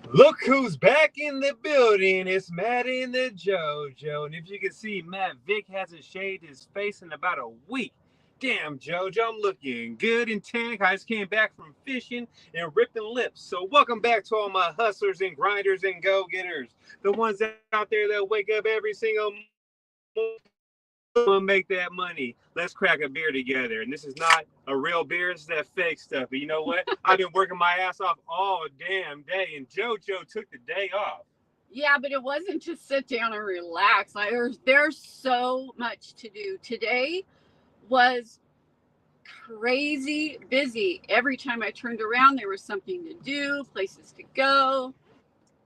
Look who's back in the building. It's Matt in the JoJo. And if you can see, Matt Vick hasn't shaved his face in about a week. Damn, JoJo, I'm looking good and tank. I just came back from fishing and ripping lips. So welcome back to all my hustlers and grinders and go-getters. The ones out there that wake up every single morning to make that money. Let's crack a beer together. And this is not a real beer. It's that fake stuff. But you know what? I've been working my ass off all damn day, and JoJo took the day off. Yeah, but it wasn't to sit down and relax. Like there's so much to do. Today was crazy busy. Every time I turned around, there was something to do, places to go.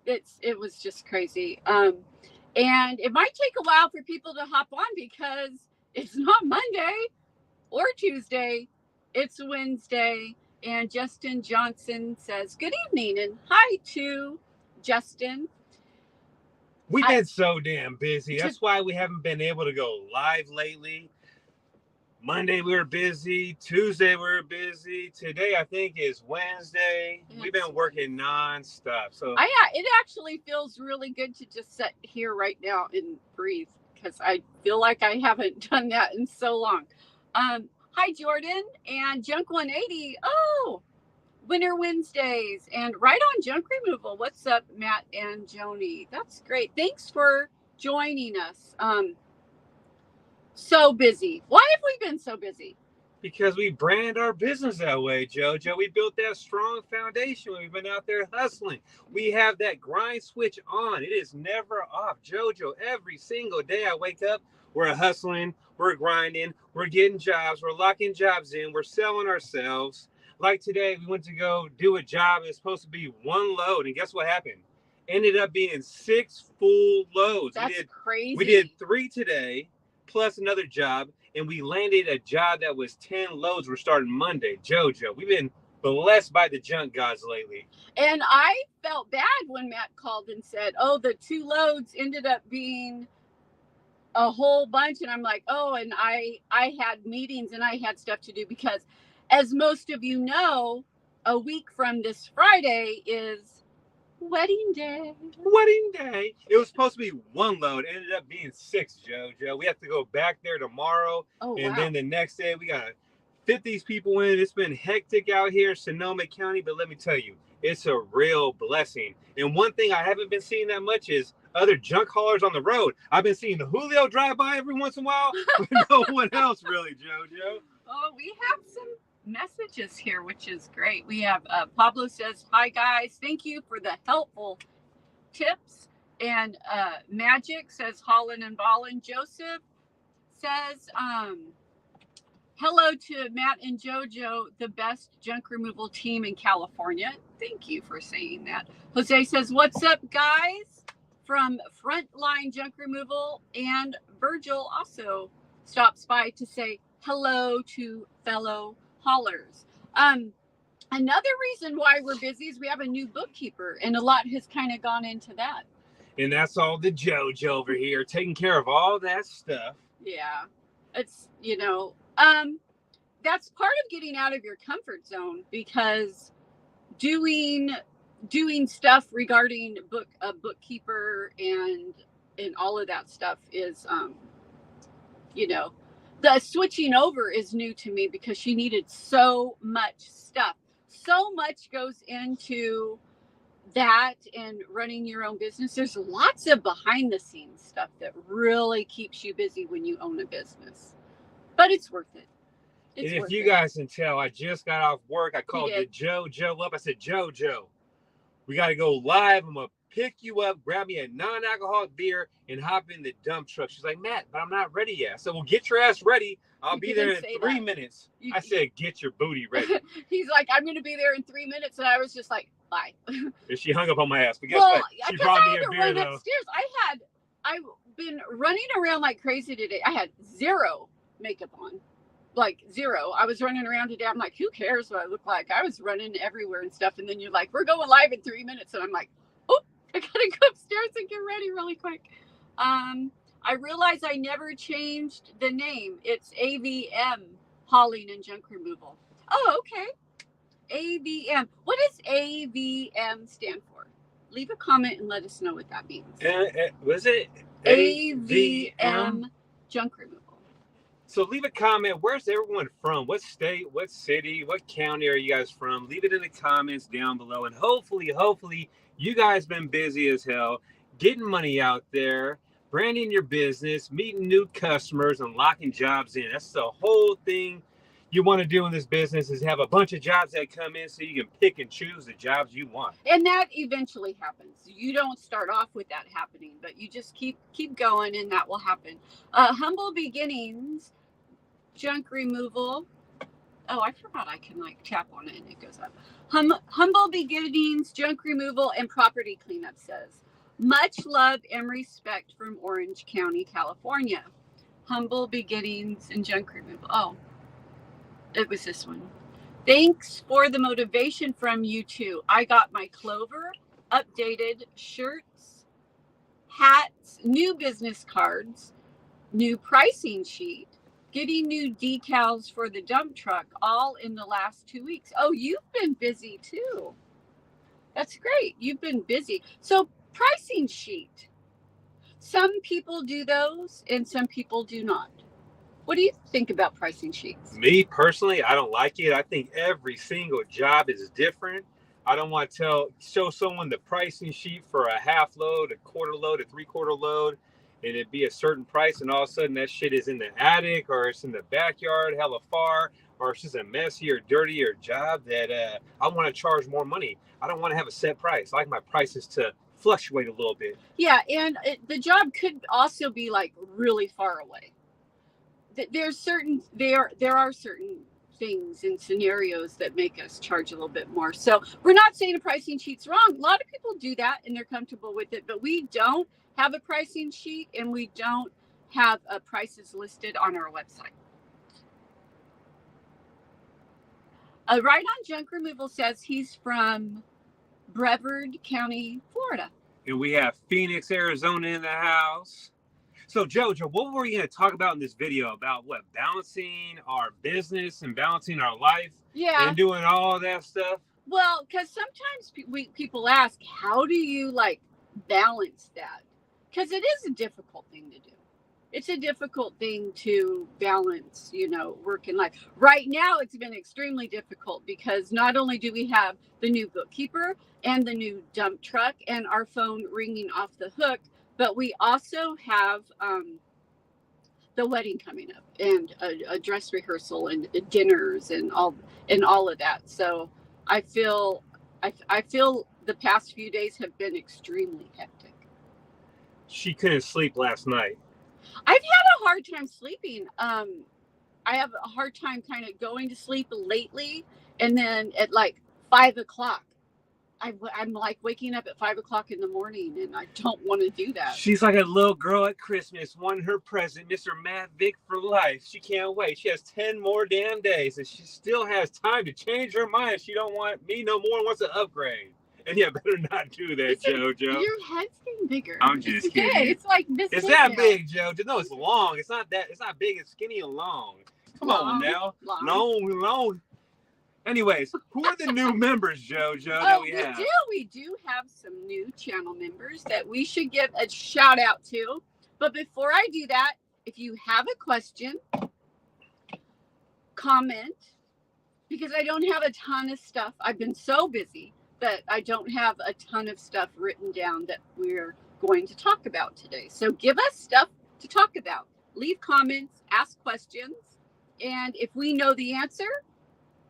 It was just crazy. And it might take a while for people to hop on because it's not Monday or Tuesday, it's Wednesday. And Justin Johnson says good evening and hi to Justin. We've I been so damn busy. to That's why we haven't been able to go live lately. Monday we were busy. Tuesday we were busy. Today I think is Wednesday. We've it's been working nonstop. So I it actually feels really good to just sit here right now and breathe because I feel like I haven't done that in so long. Hi Jordan and Junk 180. Oh, Winter Wednesdays and right on junk removal. What's up, Matt and Joni? That's great. Thanks for joining us. So busy. Why have we been so busy? because we brand our business that way, JoJo. We built that strong foundation. We've been out there hustling. We have that grind switch on. It is never off, JoJo. Every single day I wake up, we're hustling, we're grinding, we're getting jobs, we're locking jobs in, we're selling ourselves. Like today, we went to go do a job. It's supposed to be one load, and guess what happened? Ended up being six full loads. That's We did crazy. three today, plus another job, and we landed a job that was 10 loads. We're starting Monday. JoJo, we've been blessed by the junk gods lately. And I felt bad when Matt called and said, "Oh, the two loads ended up being a whole bunch." And I'm like, "Oh, and I had meetings and I had stuff to do because as most of you know, a week from this Friday is wedding day." Wedding day. It was supposed to be one load. It ended up being six, JoJo. We have to go back there tomorrow. Oh, And wow. then the next day, we got to fit these people in. It's been hectic out here in Sonoma County, but let me tell you, it's a real blessing. And one thing I haven't been seeing that much is other junk haulers on the road. I've been seeing the Julio drive by every once in a while, but no one else really, JoJo. Oh, we have some messages here, which is great. We have Pablo says, "Hi guys, thank you for the helpful tips." And Magic says, "Holland and Ballin." Joseph says, "Hello to Matt and JoJo, the best junk removal team in California." Thank you for saying that. Jose says, "What's up, guys?" From Frontline Junk Removal. And Virgil also stops by to say hello to fellow haulers. Another reason why we're busy is we have a new bookkeeper, and a lot has kind of gone into that. And that's all the JoJo over here taking care of all that stuff. Yeah, it's that's part of getting out of your comfort zone because doing doing stuff regarding book a bookkeeper and all of that stuff is you know the switching over is new to me because she needed so much stuff. So much goes into that and running your own business. There's lots of behind the scenes stuff that really keeps you busy when you own a business, but it's worth it. And It's if worth you it. guys can tell, I just got off work. I You called the did. JoJo up. I said, JoJo, we got to go live. I'm going to pick you up, grab me a non alcoholic beer, and hop in the dump truck. She's like, Matt, but I'm not ready yet. So, well, get your ass ready. I'll You be there didn't in say three that. minutes. You, I said, get your booty ready. he's like, "I'm going to be there in 3 minutes," and I was just like, "Bye." And she hung up on my ass. But guess Well, what? She because brought I me a had to beer, run though. upstairs. I've been running around like crazy today. I had zero makeup on, like zero. I was running around today. I'm like, who cares what I look like? I was running everywhere and stuff. And then you're like, "We're going live in 3 minutes," and I'm like, "Oh, I gotta go upstairs and get ready really quick." Um, I realize I never changed the name. It's AVM, hauling and junk removal. Oh, okay. AVM. What does AVM stand for? leave a comment and let us know what that means. Was it AVM junk removal. So leave a comment. Where's everyone from? What state, what city, what county are you guys from? Leave it in the comments down below. And hopefully, you guys been busy as hell, getting money out there, branding your business, meeting new customers, and locking jobs in. That's the whole thing you want to do in this business, is have a bunch of jobs that come in so you can pick and choose the jobs you want. And that eventually happens. You don't start off with that happening, but you just keep going, and that will happen. Humble beginnings, junk removal. Oh, I forgot I can like tap on it and it goes up. Humble beginnings, junk removal, and property cleanup says, much love and respect from Orange County, California. Humble beginnings and junk removal. Oh, it was this one. Thanks for the motivation from you two. I got my Clover, updated shirts, hats, new business cards, new pricing sheet, getting new decals for the dump truck, all in the last 2 weeks. Oh, you've been busy too. That's great. You've been busy. So pricing sheet. Some people do those and some people do not. What do you think about pricing sheets? Me personally, I don't like it. I think every single job is different. I don't want to show someone the pricing sheet for a half load, a quarter load, a 3/4 load, and it be a certain price, and all of a sudden that shit is in the attic or it's in the backyard hella far, or it's just a messy or dirtier job that I want to charge more money. I don't want to have a set price. I like my prices to fluctuate a little bit. Yeah, and the job could also be like really far away. There are certain things and scenarios that make us charge a little bit more. So we're not saying a pricing sheet's wrong. A lot of people do that and they're comfortable with it, but we don't have a pricing sheet and we don't have prices listed on our website. Right on Junk Removal says he's from Brevard County, Florida. And we have Phoenix, Arizona in the house. So Jojo, what were we going to talk about in this video? About what? Balancing our business and balancing our life? Yeah. And doing all that stuff? Well, because sometimes people ask, how do you like balance that? Because it is a difficult thing to do. It's a difficult thing to balance, work and life. Right now, it's been extremely difficult because not only do we have the new bookkeeper and the new dump truck and our phone ringing off the hook, but we also have the wedding coming up and a dress rehearsal and dinners and all of that. So I feel the past few days have been extremely hectic. She couldn't sleep last night. I've had a hard time sleeping. I have a hard time kind of going to sleep lately, and then at like 5 o'clock. I'm like waking up at 5 o'clock in the morning, and I don't want to do that. She's like a little girl at Christmas, won her present, Mr. Matt Vick for life. She can't wait. She has 10 more damn days, and she still has time to change her mind. She don't want me no more, wants to upgrade. And yeah, better not do that, Jojo. Your head's getting bigger. I'm just kidding. Okay, it's like this. It's that big, Jojo. No, it's long. It's not that. It's not big. It's skinny and long. Come on now. Long. Anyways, who are the new members, Jojo, that we have? We do have some new channel members that we should give a shout out to. But before I do that, if you have a question, comment, because I don't have a ton of stuff. I've been so busy that I don't have a ton of stuff written down that we're going to talk about today. So give us stuff to talk about. Leave comments, ask questions, and if we know the answer,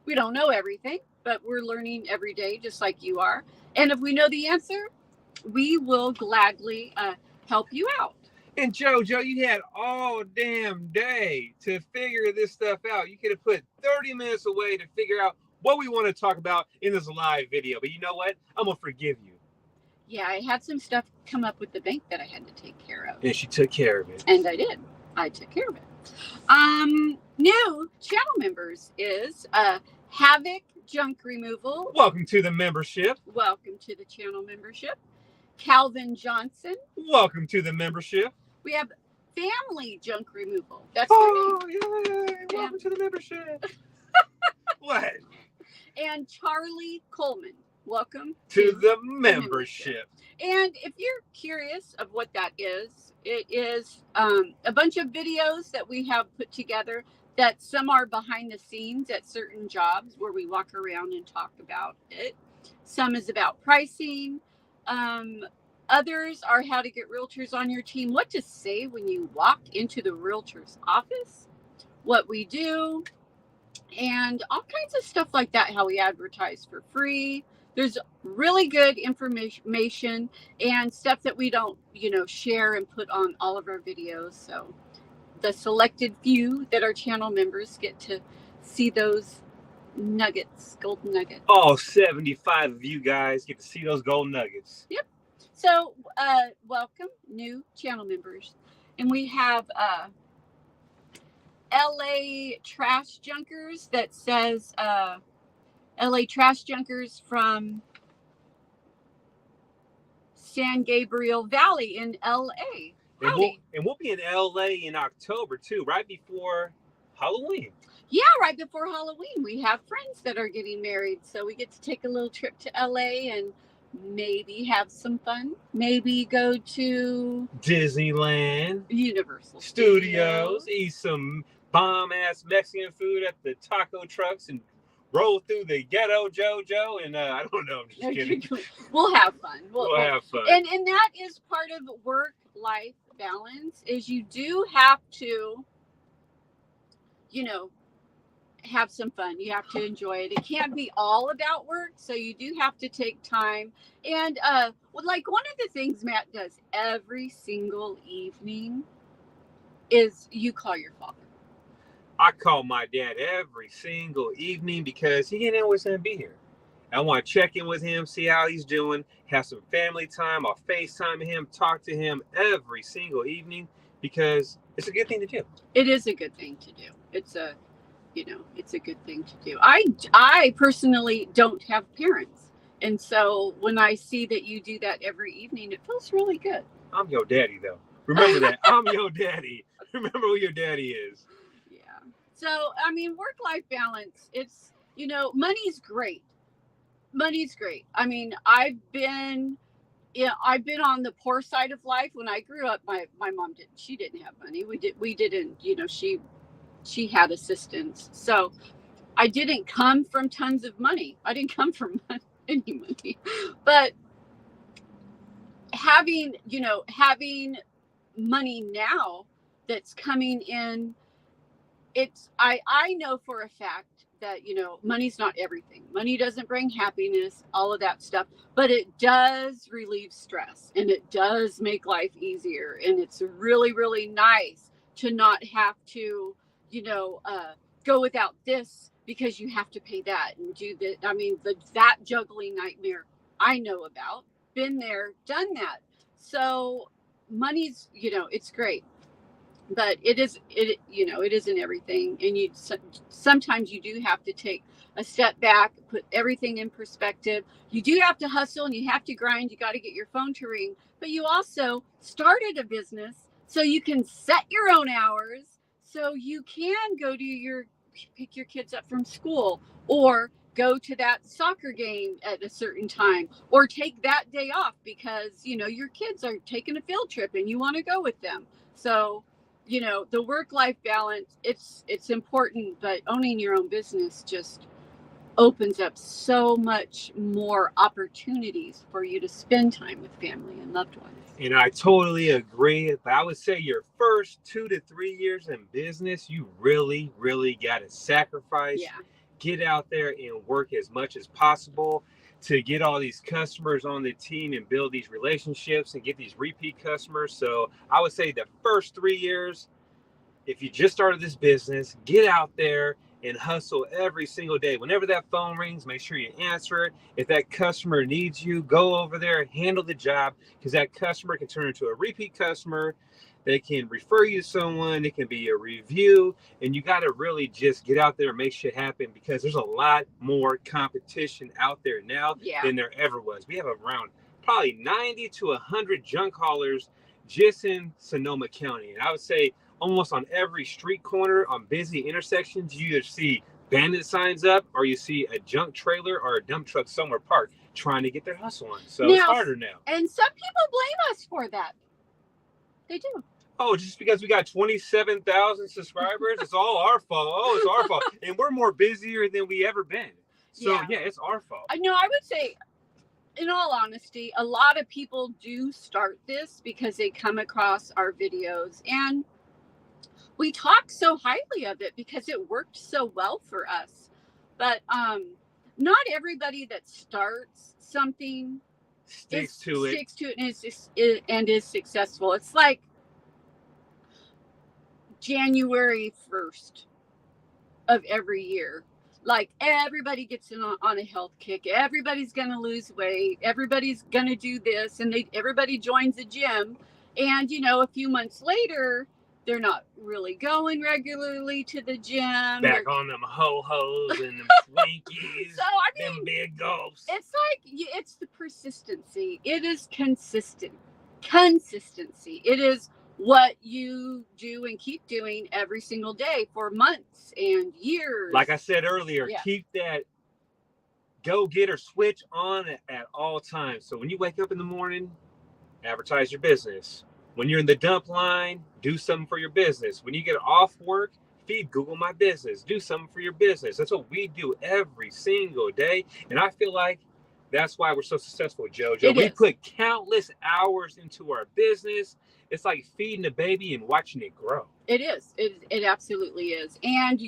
we don't know everything, but we're learning every day, just like you are. And if we know the answer, we will gladly help you out. And Jojo, you had all damn day to figure this stuff out. You could have put 30 minutes away to figure out what we want to talk about in this live video. But you know what? I'm going to forgive you. Yeah, I had some stuff come up with the bank that I had to take care of. And she took care of it. And I did. I took care of it. New channel members is Havoc Junk Removal. Welcome to the membership. Welcome to the channel membership. Calvin Johnson. Welcome to the membership. We have Family Junk Removal. That's yay! Welcome to the membership. What? And Charlie Coleman. welcome to the membership. And if you're curious of what that is, it is a bunch of videos that we have put together that some are behind the scenes at certain jobs where we walk around and talk about it. Some is about pricing. Others are how to get realtors on your team, what to say when you walk into the realtor's office, what we do, and all kinds of stuff like that, how we advertise for free. There's really good information and stuff that we don't, share and put on all of our videos. So the selected few that are channel members get to see those nuggets, golden nuggets. All 75 of you guys get to see those golden nuggets. Yep. So welcome new channel members. And we have LA Trash Junkers that says LA Trash Junkers from San Gabriel Valley in LA. And we'll be in LA in October too, right before Halloween. Yeah, right before Halloween. We have friends that are getting married, so we get to take a little trip to LA and maybe have some fun. Maybe go to Disneyland, Universal Studios, eat some bomb-ass Mexican food at the taco trucks and roll through the ghetto JoJo, and I don't know, I'm just kidding. We'll have fun. We'll have fun. And that is part of work-life balance, is you do have to, have some fun. You have to enjoy it. It can't be all about work, so you do have to take time. And like one of the things Matt does every single evening is you call your father. I call my dad every single evening because he ain't always going to be here. I want to check in with him, see how he's doing, have some family time. I'll FaceTime him, talk to him every single evening because it's a good thing to do. It is a good thing to do. It's a good thing to do. I personally don't have parents. And so when I see that you do that every evening, it feels really good. I'm your daddy, though. Remember that. I'm your daddy. Remember who your daddy is. Yeah. So, work-life balance, it's, money's great. Money's great. I've been on the poor side of life. When I grew up, my mom didn't have money. We didn't, she had assistance. So I didn't come from tons of money. I didn't come from any money. But having money now that's coming in, I know for a fact that, money's not everything. Money doesn't bring happiness, all of that stuff, but it does relieve stress and it does make life easier. And it's really, really nice to not have to, go without this because you have to pay that and do that. That juggling nightmare I know about, been there, done that. So money's, it's great, but it isn't everything. And sometimes you do have to take a step back, put everything in perspective. You do have to hustle and you have to grind. You got to get your phone to ring, but you also started a business so you can set your own hours. So you can go to pick your kids up from school or go to that soccer game at a certain time or take that day off because, your kids are taking a field trip and you want to go with them. So, the work-life balance, it's important, but owning your own business just opens up so much more opportunities for you to spend time with family and loved ones. And I totally agree. But I would say your first 2 to 3 years in business, you really, really got to sacrifice. Yeah. Get out there and work as much as possible to get all these customers on the team and build these relationships and get these repeat customers. So I would say the first 3 years, if you just started this business, get out there and hustle every single day. Whenever that phone rings, make sure you answer it. If that customer needs you, go over there, handle the job, because that customer can turn into a repeat customer. They can refer you to someone. It can be a review. And you got to really just get out there and make shit happen because there's a lot more competition out there now than there ever was. We have around probably 90 to 100 junk haulers just in Sonoma County. And I would say almost on every street corner on busy intersections, you either see bandit signs up or you see a junk trailer or a dump truck somewhere parked. trying to get their hustle on. So Now, it's harder now. And some people blame us for that. They do. Oh, just because we got 27,000 subscribers, it's all our fault. Oh, it's our fault. And we're more busier than we ever been. So, yeah, it's our fault. I know. I would say, in all honesty, a lot of people do start this because they come across our videos and we talk so highly of it because it worked so well for us. But not everybody that starts something sticks to it and is successful. It's like January 1st of every year. Like everybody gets in on a health kick. Everybody's going to lose weight. Everybody's going to do this. And everybody joins the gym. And, a few months later, they're not really going regularly to the gym. Back on them ho-hos and them Twinkies. So, I mean, them big gulps. It's like, it's the persistency. It is consistency. It is what you do and keep doing every single day for months and years. Like I said earlier, keep that go-getter switch on at all times. So when you wake up in the morning, advertise your business. When you're in the dump line, do something for your business. When you get off work, feed Google My Business. Do something for your business. That's what we do every single day. And I feel like that's why we're so successful, JoJo. We put countless hours into our business. It's like feeding a baby and watching it grow. It is. It absolutely is. And,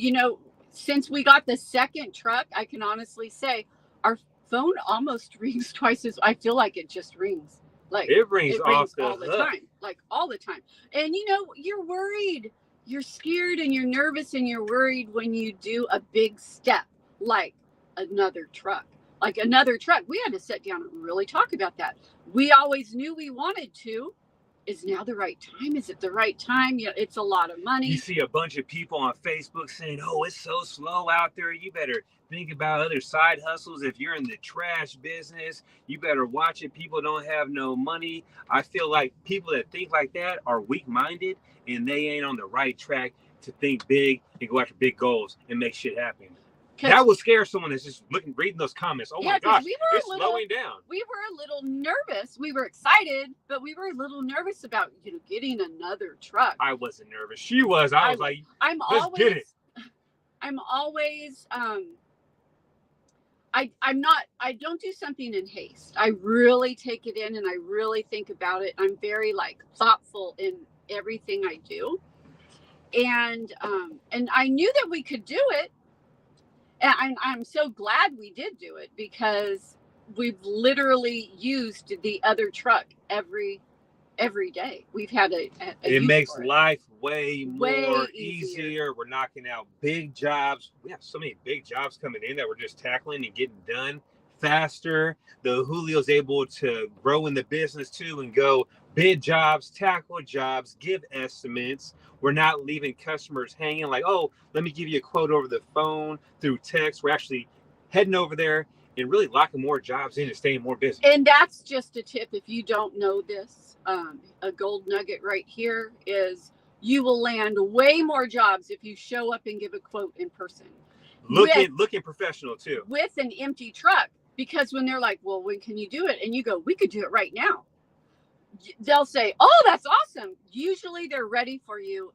since we got the second truck, I can honestly say our phone almost rings twice as I feel like it just rings. Like it rings off all the time. Like all the time. And, you're worried. You're scared and you're nervous and you're worried when you do a big step like another truck. Like another truck. We had to sit down and really talk about that. We always knew we wanted to. Is now the right time? Is it the right time? It's a lot of money. You see a bunch of people on Facebook saying, oh, it's so slow out there. You better think about other side hustles. If you're in the trash business, you better watch it. People don't have no money. I feel like people that think like that are weak-minded and they ain't on the right track to think big and go after big goals and make shit happen. That would scare someone that's just reading those comments. Oh my gosh, it's slowing down. We were a little nervous. We were excited, but we were a little nervous about getting another truck. I wasn't nervous. She was. I was like, let's get it. I'm always I don't do something in haste. I really take it in and I really think about it. I'm very thoughtful in everything I do. And I knew that we could do it. And I'm so glad we did do it because we've literally used the other truck every day. We've had it makes life way more easier. We're knocking out big jobs. We have so many big jobs coming in that we're just tackling and getting done faster. The Julio's able to grow in the business too and go bid jobs, tackle jobs, give estimates. We're not leaving customers hanging like, oh, let me give you a quote over the phone through text. We're actually heading over there and really locking more jobs in and staying more busy. And that's just a tip. If you don't know this, a gold nugget right here is you will land way more jobs if you show up and give a quote in person. Looking professional too. With an empty truck. Because when they're like, well, when can you do it? And you go, we could do it right now. They'll say, oh, that's awesome. Usually they're ready for you.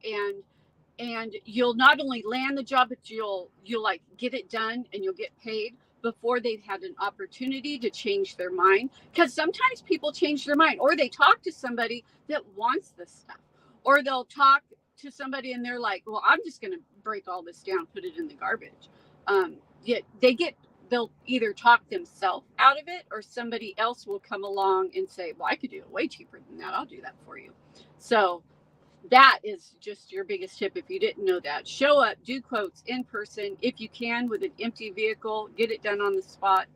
And you'll not only land the job, but you'll get it done and you'll get paid before they've had an opportunity to change their mind. Because sometimes people change their mind or they talk to somebody that wants this stuff. Or they'll talk to somebody and they're like, well, I'm just going to break all this down, put it in the garbage. They'll either talk themselves out of it or somebody else will come along and say, well, I could do it way cheaper than that. I'll do that for you. So that is just your biggest tip. If you didn't know that, show up, do quotes in person. If you can with an empty vehicle, get it done on the spot.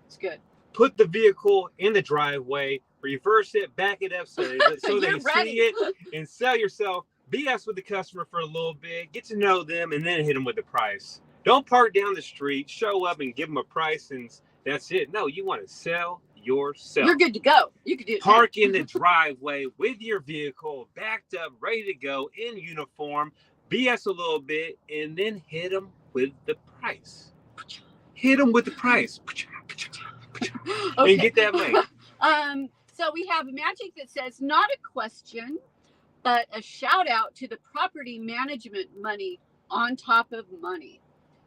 It's good. Put the vehicle in the driveway, reverse it, back it up so they see it and sell yourself. BS with the customer for a little bit, get to know them and then hit them with the price. Don't park down the street, show up and give them a price and that's it. No, you want to sell yourself. You're good to go. You can do it. Park in the driveway with your vehicle backed up, ready to go in uniform, BS a little bit, and then hit them with the price. Hit them with the price. Okay. and get that money. So we have Magic that says, not a question, but a shout out to the property management money on top of money.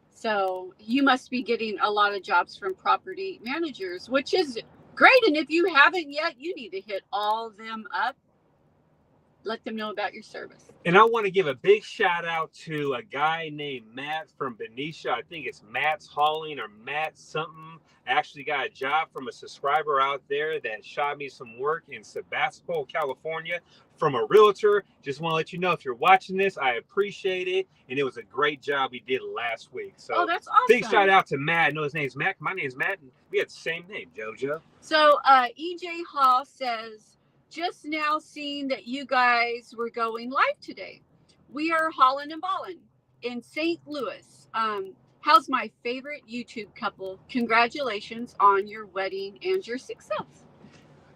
So you must be getting a lot of jobs from property managers, which is great. And if you haven't yet, you need to hit all of them up. Let them know about your service. And I want to give a big shout out to a guy named Matt from Benicia. I think it's Matt's Hauling or Matt something. I actually got a job from a subscriber out there that shot me some work in Sebastopol, California from a realtor. Just want to let you know, if you're watching this, I appreciate it. And it was a great job he did last week. So that's awesome. Big shout out to Matt. I know his name's Matt. My name's Matt. And we had the same name, JoJo. So EJ Hall says, just now seeing that you guys were going live today. We are Holland and Ballin in St. Louis. How's my favorite YouTube couple? Congratulations on your wedding and your success.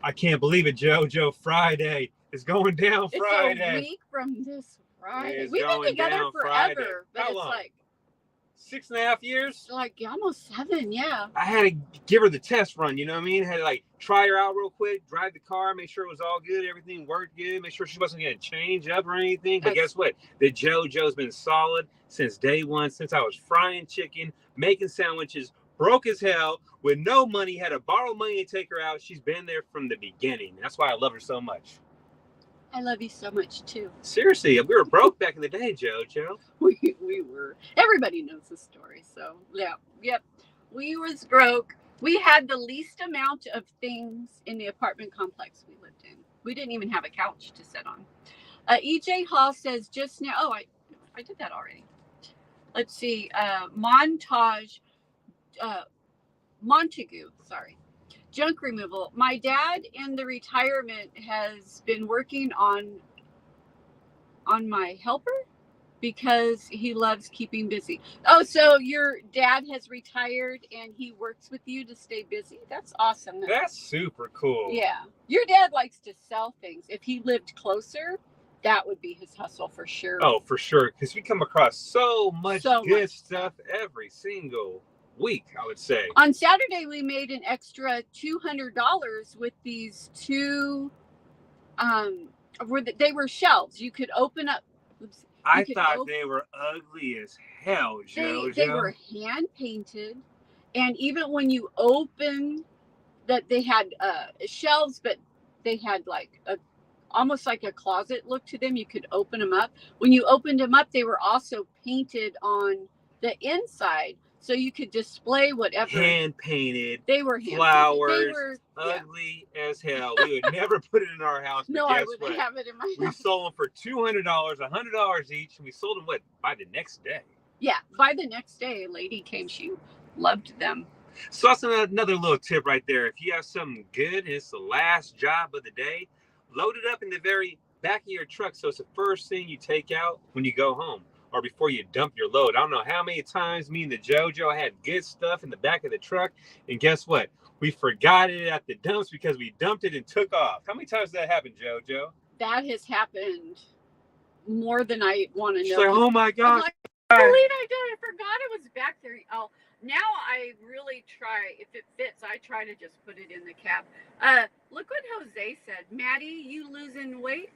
I can't believe it, JoJo. Friday is going down Friday. It's a week from this Friday. We've been together forever, but How it's long? like 6.5 years? like almost 7, yeah. I had to give her the test run, you know what I mean? Had to like try her out real quick, drive the car, make sure it was all good, everything worked good, make sure she wasn't going to change up or anything. But guess what? The JoJo's been solid since day one, since I was frying chicken, making sandwiches, broke as hell, with no money, had to borrow money to take her out. She's been there from the beginning. That's why I love her so much. I love you so much too. Seriously, we were broke back in the day, JoJo. We were. Everybody knows the story. So yeah, yep. We was broke. We had the least amount of things in the apartment complex we lived in. We didn't even have a couch to sit on. EJ Hall says just now. Oh, I did that already. Let's see. Montague. Sorry. Junk removal. My dad in the retirement has been working on my helper because he loves keeping busy. Oh, so your dad has retired and he works with you to stay busy? That's awesome. That's super cool. Yeah. Your dad likes to sell things. If he lived closer, that would be his hustle for sure. Oh, for sure. Because we come across so much good stuff every single week, I would say. On Saturday, we made an extra $200 with these two. They were shelves. You could open up. I thought they were ugly as hell, JoJo. They were hand painted, and even when you open that, they had shelves, but they had like almost like a closet look to them. You could open them up. When you opened them up, they were also painted on the inside. So you could display whatever. Hand painted. They were hand flowers. They were ugly as hell. We would never put it in our house. No, I wouldn't have it in my house. We sold them for $200, $100 each, and we sold them by the next day. Yeah, by the next day, a lady came. She loved them. So that's another little tip right there. If you have something good and it's the last job of the day, load it up in the very back of your truck so it's the first thing you take out when you go home. Or before you dump your load. I don't know how many times me and the JoJo had good stuff in the back of the truck, and guess what? We forgot it at the dumps because we dumped it and took off. How many times did that happen, JoJo? That has happened more than I want to know. She's like, oh my God. I forgot it was back there. Oh, now I really try, if it fits, I try to just put it in the cab. Look what Jose said. Maddie, you losing weight?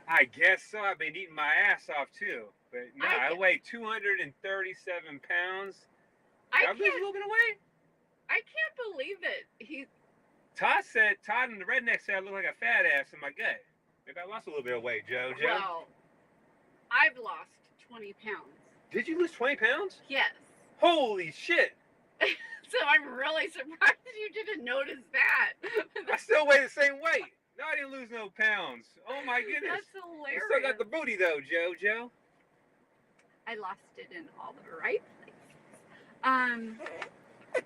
I guess so. I've been eating my ass off too. But no, I weigh 237 pounds. I lose a little bit of weight. I can't believe it. Todd and the redneck said I look like a fat ass in my gut. Maybe I lost a little bit of weight, JoJo. Well, I've lost 20 pounds. Did you lose 20 pounds? Yes. Holy shit. So I'm really surprised you didn't notice that. I still weigh the same weight. No, I didn't lose no pounds. Oh my goodness. That's hilarious. You still got the booty though, JoJo. I lost it in all the right places.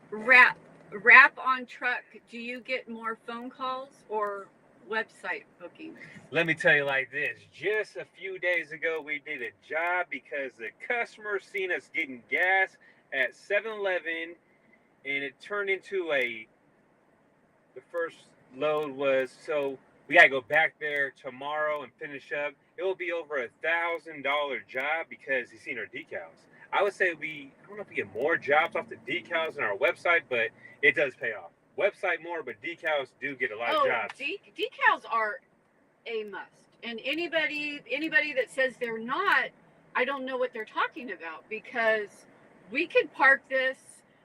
Wrap on truck. Do you get more phone calls or website bookings? Let me tell you like this. Just a few days ago, we did a job because the customer seen us getting gas at 7-Eleven, and it turned into the first load was, so we gotta go back there tomorrow and finish up. It will be over $1,000 job because he's seen our decals. I would say I don't know if we get more jobs off the decals on our website, but it does pay off. website more, but decals do get a lot of jobs. Decals are a must. And anybody that says they're not, I don't know what they're talking about, because we could park this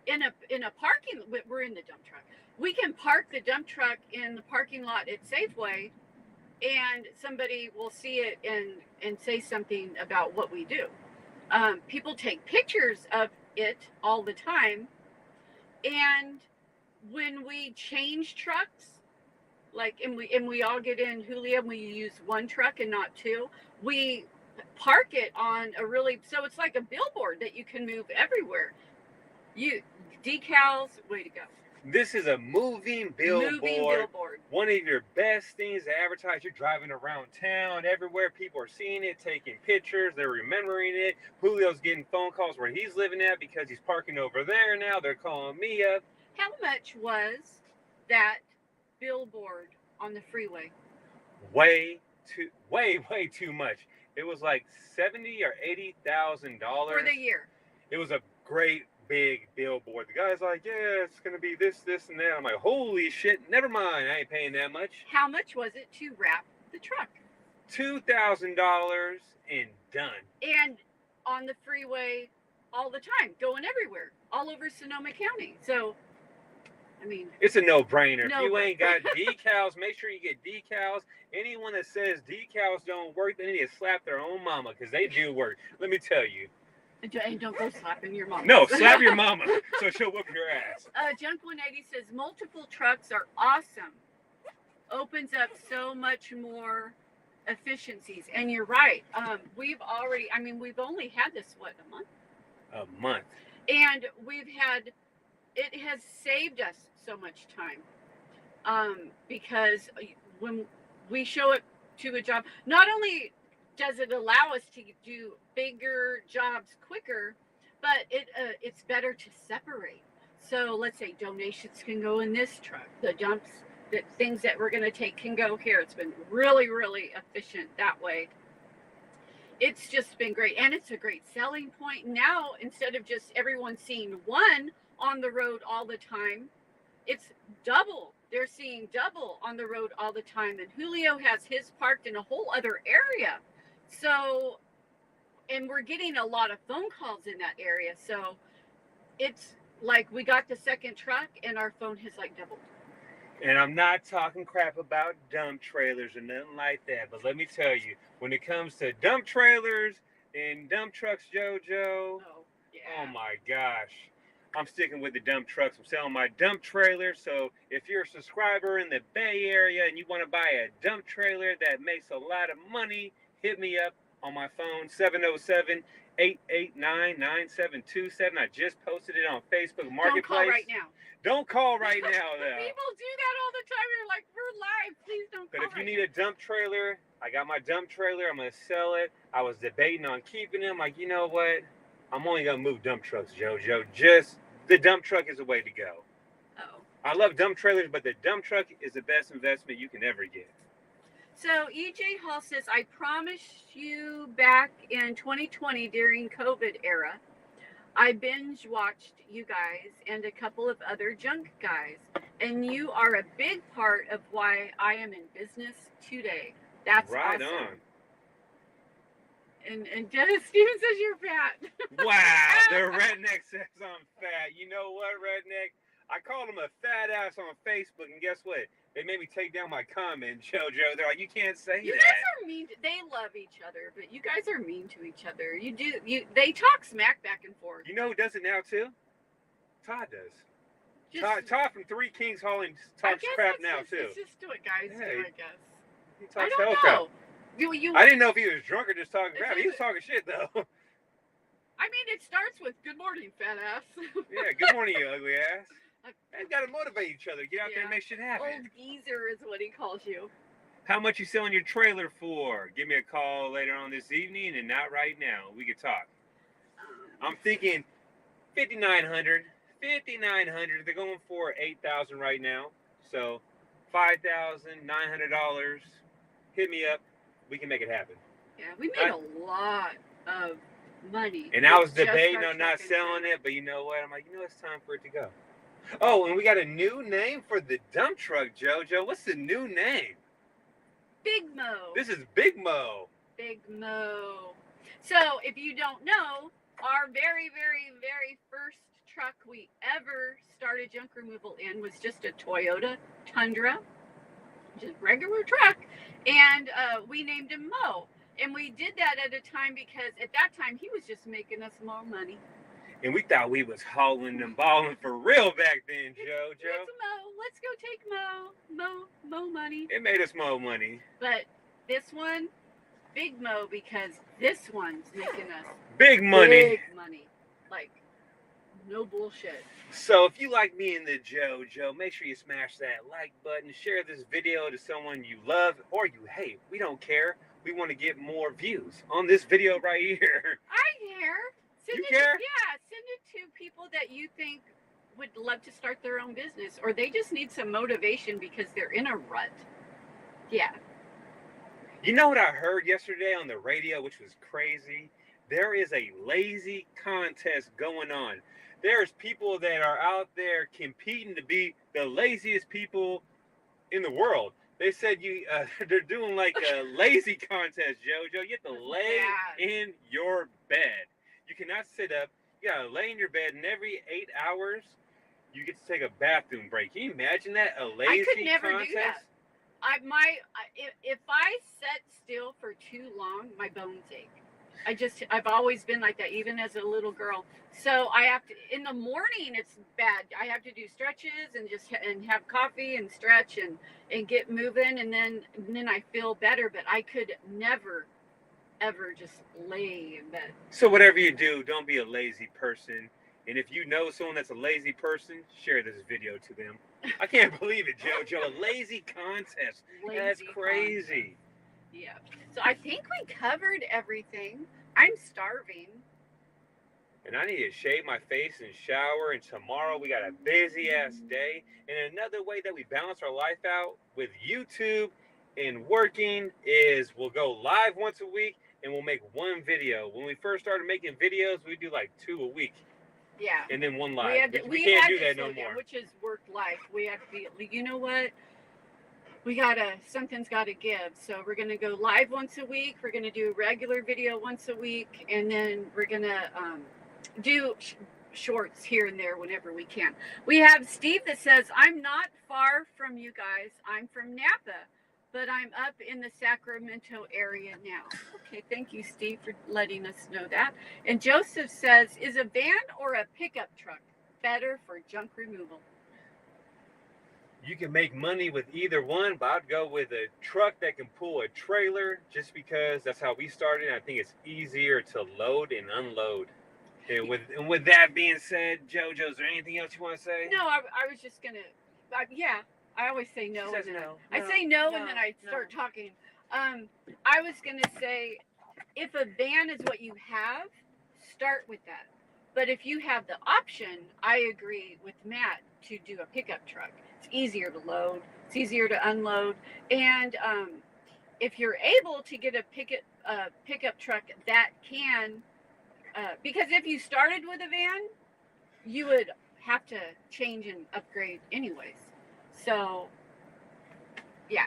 in a parking. We're in the dump truck. We can park the dump truck in the parking lot at Safeway, and somebody will see it and say something about what we do. People take pictures of it all the time, and when we change trucks, like and we all get in Julia, and we use one truck and not two, we park it on so it's like a billboard that you can move everywhere. Decals, way to go. This is a moving billboard. One of your best things to advertise. You're driving around town, everywhere. People are seeing it, taking pictures. They're remembering it. Julio's getting phone calls where he's living at because he's parking over there now. They're calling me up. How much was that billboard on the freeway? Way too much. It was like $70,000 or $80,000 for the year. It was a great big billboard. The guy's like, yeah, it's gonna be this, and that. I'm like, holy shit, never mind. I ain't paying that much. How much was it to wrap the truck? $2,000 and done. And on the freeway all the time, going everywhere, all over Sonoma County. So, I mean, it's a no-brainer. If you ain't got decals, make sure you get decals. Anyone that says decals don't work, they need to slap their own mama, because they do work. Let me tell you. And don't go slapping your mama. No, slap your mama so she'll whoop your ass. Junk 180 says multiple trucks are awesome. Opens up so much more efficiencies. And you're right. We've only had this, a month? A month. And it has saved us so much time. Because when we show it to a job, not only does it allow us to do bigger jobs quicker, but it's better to separate. So let's say donations can go in this truck. The dumps, the things that we're going to take can go here. It's been really, really efficient that way. It's just been great. And it's a great selling point. Now, instead of just everyone seeing one on the road all the time, it's double. They're seeing double on the road all the time. And Julio has his parked in a whole other area. So, and we're getting a lot of phone calls in that area. So it's like we got the second truck and our phone has like doubled. And I'm not talking crap about dump trailers or nothing like that. But let me tell you, when it comes to dump trailers and dump trucks, JoJo, oh my gosh. I'm sticking with the dump trucks. I'm selling my dump trailer. So if you're a subscriber in the Bay Area and you want to buy a dump trailer that makes a lot of money, hit me up on my phone, 707-889-9727. I just posted it on Facebook Marketplace. Don't call right now. Don't call right now, though. People do that all the time. They're like, we're live. Please don't call. But if you need a dump trailer, I got my dump trailer. I'm going to sell it. I was debating on keeping it. I'm like, you know what? I'm only going to move dump trucks, JoJo. Just the dump truck is the way to go. Oh. I love dump trailers, but the dump truck is the best investment you can ever get. So EJ Hall says, I promised you back in 2020 during COVID era, I binge watched you guys and a couple of other junk guys, and you are a big part of why I am in business today. That's right awesome. On. And Dennis Stevens says you're fat. Wow, the redneck says I'm fat. You know what, redneck? I called him a fat ass on Facebook, and guess what? They made me take down my comment, JoJo. They're like, you can't say that. You guys are mean. They love each other, but you guys are mean to each other. They talk smack back and forth. You know who does it now, too? Todd does. Todd from Three Kings Hauling talks crap now, too. It's just what guys do, I guess. He talks I don't know. I didn't know if he was drunk or just talking crap. He was talking shit, though. I mean, it starts with, good morning, fat ass. Yeah, good morning, you ugly ass. You gotta motivate each other. Get out there and make shit happen. Old geezer is what he calls you. How much you selling your trailer for? Give me a call later on this evening, and not right now. We can talk. I'm thinking $5,900. $5,900. They're going for $8,000 right now. So $5,900. Hit me up. We can make it happen. Yeah, we made a lot of money. And I was debating on not selling it, but you know what? I'm like, it's time for it to go. Oh, and we got a new name for the dump truck, JoJo. What's the new name? Big Mo. This is Big Mo. Big Mo. So, if you don't know, our very, very, very first truck we ever started junk removal in was just a Toyota Tundra, just regular truck, and we named him Mo. And we did that at a time because at that time he was just making us more money. And we thought we was hauling and balling for real back then, JoJo. It's Mo. Let's go take Mo money. It made us more money. But this one, Big Mo, because this one's making us big money. Big money. Like, no bullshit. So if you like me and the JoJo, make sure you smash that like button, share this video to someone you love or you hate. We don't care. We want to get more views on this video right here. I care. You care? Yeah, send it to people that you think would love to start their own business, or they just need some motivation because they're in a rut. Yeah. You know what I heard yesterday on the radio, which was crazy? There is a lazy contest going on. There's people that are out there competing to be the laziest people in the world. They said they're doing like a lazy contest, JoJo. You have to lay in your bed. You cannot sit up. You gotta lay in your bed, and every 8 hours, you get to take a bathroom break. Can you imagine that? A lazy contest? I could never do that. If I sit still for too long, my bones ache. I've always been like that, even as a little girl. So I have to, in the morning, it's bad. I have to do stretches and have coffee and stretch and get moving, and then I feel better. But I could never, ever just lay in bed. So whatever you do, don't be a lazy person. And if you know someone that's a lazy person, share this video to them. I can't believe it, JoJo. A lazy contest. That's crazy. Yeah. So I think we covered everything. I'm starving. And I need to shave my face and shower. And tomorrow we got a busy ass day. And another way that we balance our life out with YouTube and working is we'll go live once a week and we'll make one video. When we first started making videos, we do like 2 a week. Yeah. And then one live. We can't do that no more. Which is work life. We have to be, you know what? Something's gotta give. So we're gonna go live once a week. We're gonna do a regular video once a week. And then we're gonna do shorts here and there whenever we can. We have Steve that says, I'm not far from you guys. I'm from Napa, but I'm up in the Sacramento area now. Okay, thank you, Steve, for letting us know that. And Joseph says, is a van or a pickup truck better for junk removal? You can make money with either one, but I'd go with a truck that can pull a trailer just because that's how we started. I think it's easier to load and unload. And with that being said, JoJo, is there anything else you want to say? No, I was just going to, yeah. I always say no. She says no. I say no, and then I start talking. I was going to say, if a van is what you have, start with that. But if you have the option, I agree with Matt to do a pickup truck. It's easier to load. It's easier to unload. And if you're able to get a pickup truck that can, because if you started with a van, you would have to change and upgrade anyways. So, yeah,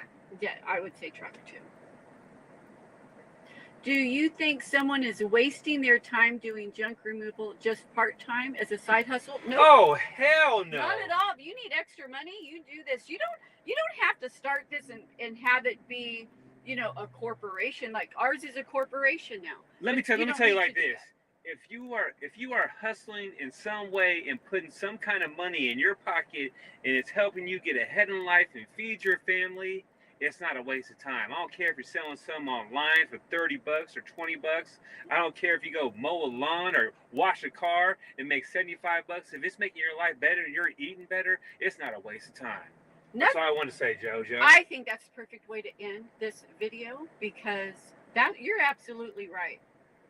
I would say truck too. Do you think someone is wasting their time doing junk removal just part-time as a side hustle? No. Oh, hell no. Not at all. If you need extra money, you do this. You don't have to start this and have it be, a corporation. Like ours is a corporation now. Let me tell you like this. If you are hustling in some way and putting some kind of money in your pocket and it's helping you get ahead in life and feed your family, it's not a waste of time. I don't care if you're selling some online for $30 or $20. I don't care if you go mow a lawn or wash a car and make $75. If it's making your life better and you're eating better, it's not a waste of time. That's all I want to say, JoJo. I think that's the perfect way to end this video because you're absolutely right.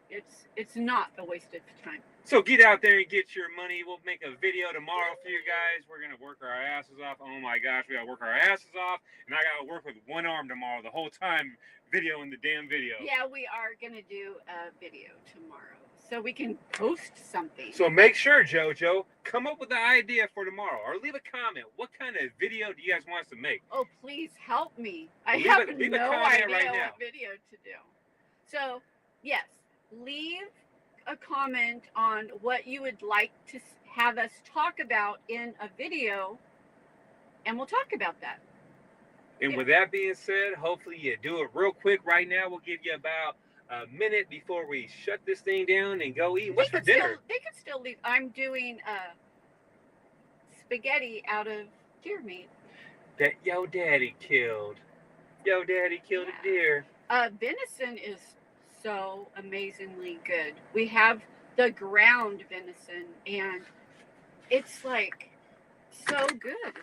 it's not a waste of time. So get out there and get your money. We'll make a video tomorrow for you guys. We're gonna work our asses off. Oh my gosh, we gotta work our asses off, and I gotta work with one arm tomorrow the whole time videoing the damn video. Yeah, we are gonna do a video tomorrow, so we can post something. So make sure, JoJo, come up with the idea for tomorrow, or leave a comment. What kind of video do you guys want us to make? Oh, please help me. I Leave have a no comment idea right now. what video to do. So, yes, leave a comment on what you would like to have us talk about in a video, and we'll talk about that. And Yeah. with that being said, hopefully you do it real quick right now. We'll give you about a minute before we shut this thing down and go eat. What's for dinner? They could still leave. I'm doing spaghetti out of deer meat. That yo daddy killed. Yo daddy killed a deer. Venison is so amazingly good. We have the ground venison, and it's like so good.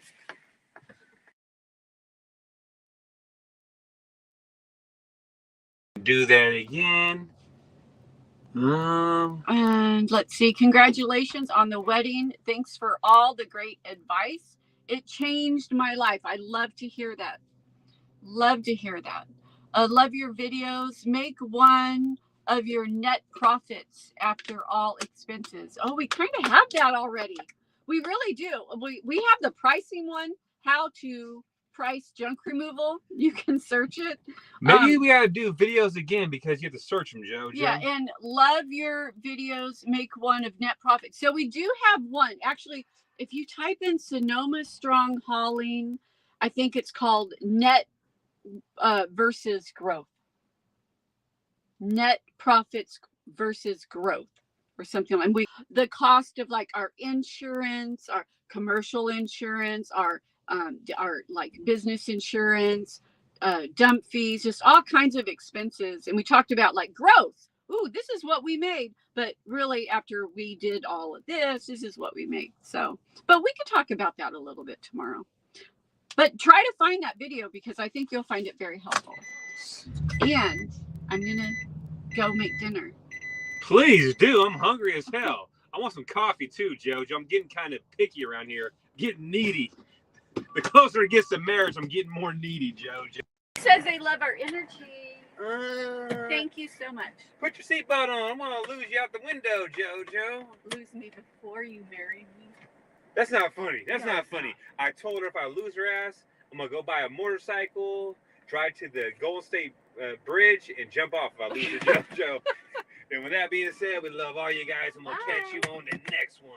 Do that again. And let's see. Congratulations on the wedding. Thanks for all the great advice. It changed my life. I love to hear that. Love to hear that. Love your videos. Make one of your net profits after all expenses. Oh, we kind of have that already. We really do. We have the pricing one, how to price junk removal. You can search it. Maybe we gotta do videos again because you have to search them, JoJo. Yeah, and love your videos. Make one of net profit. So we do have one. Actually, if you type in Sonoma Strong Hauling, I think it's called net versus growth. Net profits versus growth, or something like the cost of like our insurance, our commercial insurance, our like business insurance, dump fees, just all kinds of expenses. And we talked about like growth. Ooh, this is what we made. But really, after we did all of this is what we made. So, but we could talk about that a little bit tomorrow. But try to find that video because I think you'll find it very helpful. And I'm going to go make dinner. Please do. I'm hungry as hell. I want some coffee too, JoJo. I'm getting kind of picky around here. Getting needy. The closer it gets to marriage, I'm getting more needy, JoJo. Says they love our energy. Thank you so much. Put your seatbelt on. I'm going to lose you out the window, JoJo. Lose me before you marry me. That's not funny. That's not funny. I told her if I lose her ass, I'm going to go buy a motorcycle, drive to the Golden State Bridge, and jump off if I lose her, JoJo. And with that being said, we love all you guys, and we'll catch you on the next one.